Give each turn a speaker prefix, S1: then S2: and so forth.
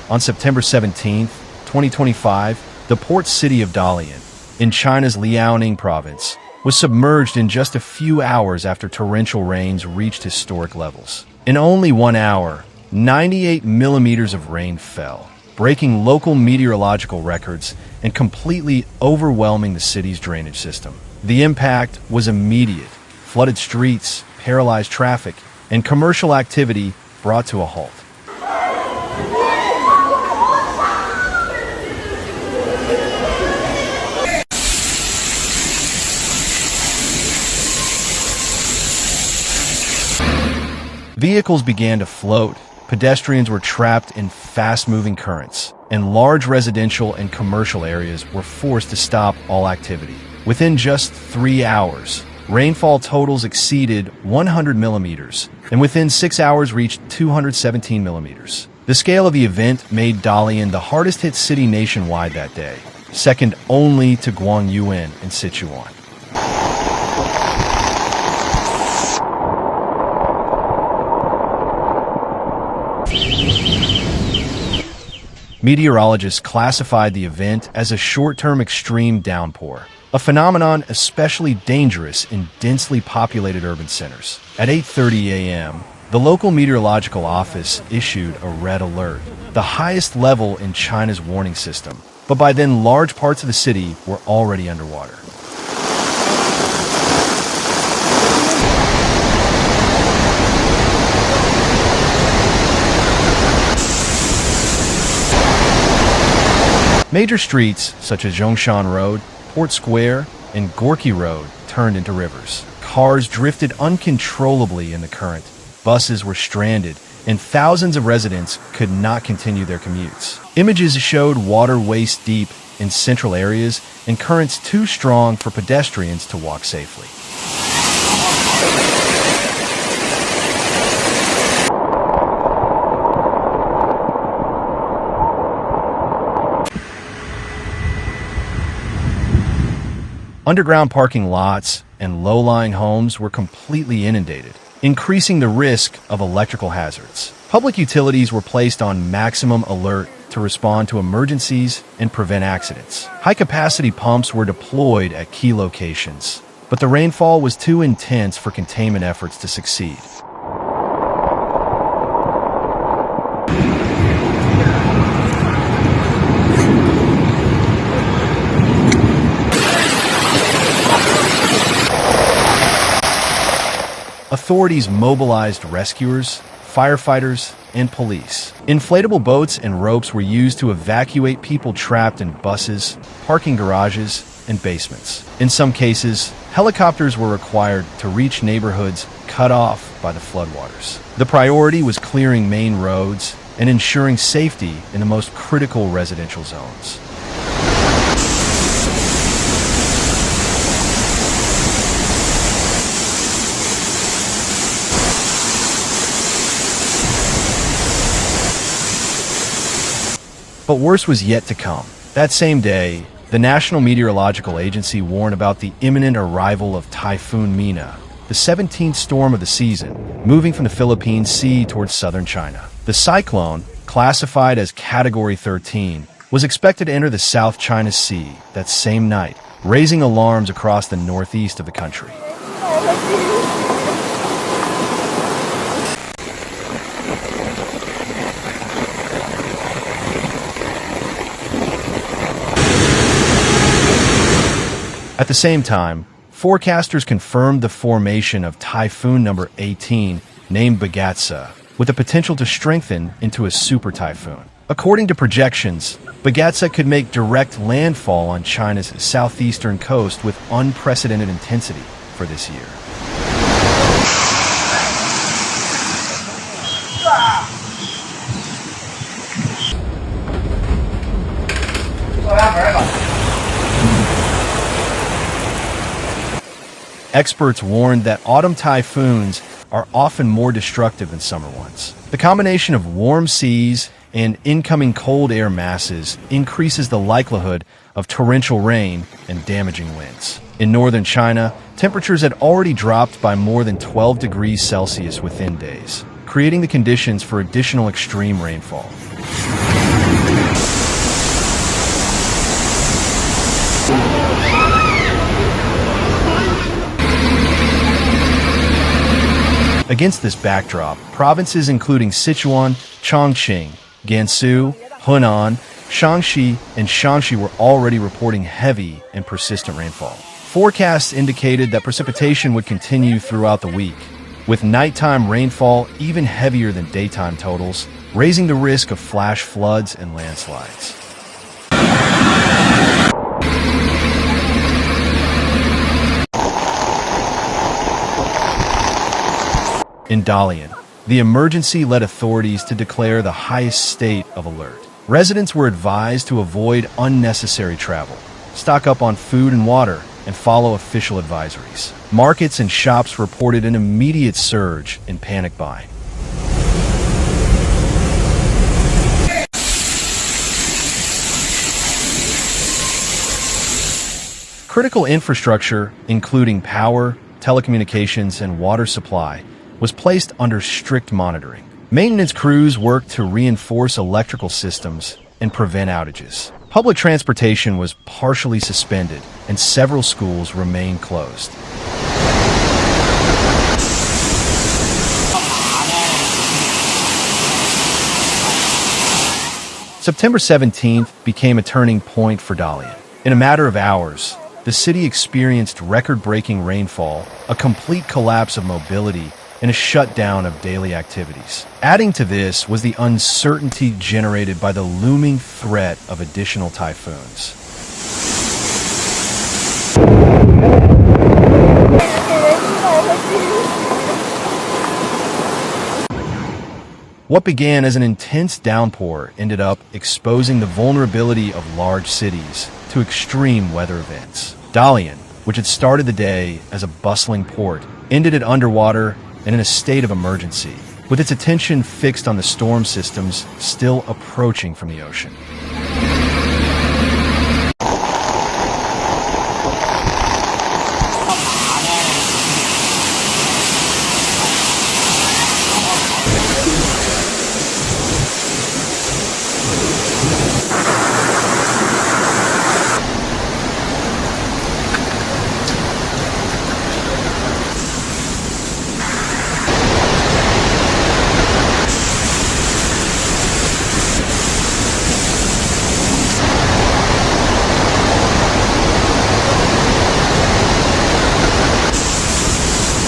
S1: On September 17, 2025, the port city of Dalian, in China's Liaoning Province, was submerged in just a few hours after torrential rains reached historic levels. In only 1 hour, 98 millimeters of rain fell, breaking local meteorological records and completely overwhelming the city's drainage system. The impact was immediate. Flooded streets, paralyzed traffic, and commercial activity brought to a halt. Vehicles began to float, pedestrians were trapped in fast-moving currents, and large residential and commercial areas were forced to stop all activity. Within just 3 hours, rainfall totals exceeded 100 millimeters, and within 6 hours reached 217 millimeters. The scale of the event made Dalian the hardest-hit city nationwide that day, second only to Guangyuan and Sichuan. Meteorologists classified the event as a short-term extreme downpour, a phenomenon especially dangerous in densely populated urban centers. At 8:30 a.m., the local meteorological office issued a red alert, the highest level in China's warning system, but by then large parts of the city were already underwater. Major streets such as Zhongshan Road, Port Square, and Gorky Road turned into rivers. Cars drifted uncontrollably in the current, buses were stranded, and thousands of residents could not continue their commutes. Images showed water waist deep in central areas and currents too strong for pedestrians to walk safely. Underground parking lots and low-lying homes were completely inundated, increasing the risk of electrical hazards. Public utilities were placed on maximum alert to respond to emergencies and prevent accidents. High-capacity pumps were deployed at key locations, but the rainfall was too intense for containment efforts to succeed. Authorities mobilized rescuers, firefighters, and police. Inflatable boats and ropes were used to evacuate people trapped in buses, parking garages, and basements. In some cases, helicopters were required to reach neighborhoods cut off by the floodwaters. The priority was clearing main roads and ensuring safety in the most critical residential zones. But worse was yet to come. That same day, the National Meteorological Agency warned about the imminent arrival of Typhoon Mina, the 17th storm of the season, moving from the Philippine Sea towards southern China. The cyclone, classified as Category 13, was expected to enter the South China Sea that same night, raising alarms across the northeast of the country. At the same time, forecasters confirmed the formation of Typhoon number 18, named Bagatsa, with the potential to strengthen into a super typhoon. According to projections, Bagatsa could make direct landfall on China's southeastern coast with unprecedented intensity for this year. Experts warned that autumn typhoons are often more destructive than summer ones. The combination of warm seas and incoming cold air masses increases the likelihood of torrential rain and damaging winds. In northern China, temperatures had already dropped by more than 12 degrees Celsius within days, creating the conditions for additional extreme rainfall. Against this backdrop, provinces including Sichuan, Chongqing, Gansu, Hunan, Shaanxi, and Shanxi were already reporting heavy and persistent rainfall. Forecasts indicated that precipitation would continue throughout the week, with nighttime rainfall even heavier than daytime totals, raising the risk of flash floods and landslides. In Dalian, the emergency led authorities to declare the highest state of alert. Residents were advised to avoid unnecessary travel, stock up on food and water, and follow official advisories. Markets and shops reported an immediate surge in panic buying. Critical infrastructure, including power, telecommunications, and water supply, was placed under strict monitoring. Maintenance crews worked to reinforce electrical systems and prevent outages. Public transportation was partially suspended, and several schools remained closed. September 17th became a turning point for Dalian. In a matter of hours, the city experienced record-breaking rainfall, a complete collapse of mobility, and a shutdown of daily activities. Adding to this was the uncertainty generated by the looming threat of additional typhoons. What began as an intense downpour ended up exposing the vulnerability of large cities to extreme weather events. Dalian, which had started the day as a bustling port, ended it underwater and in a state of emergency, with its attention fixed on the storm systems still approaching from the ocean.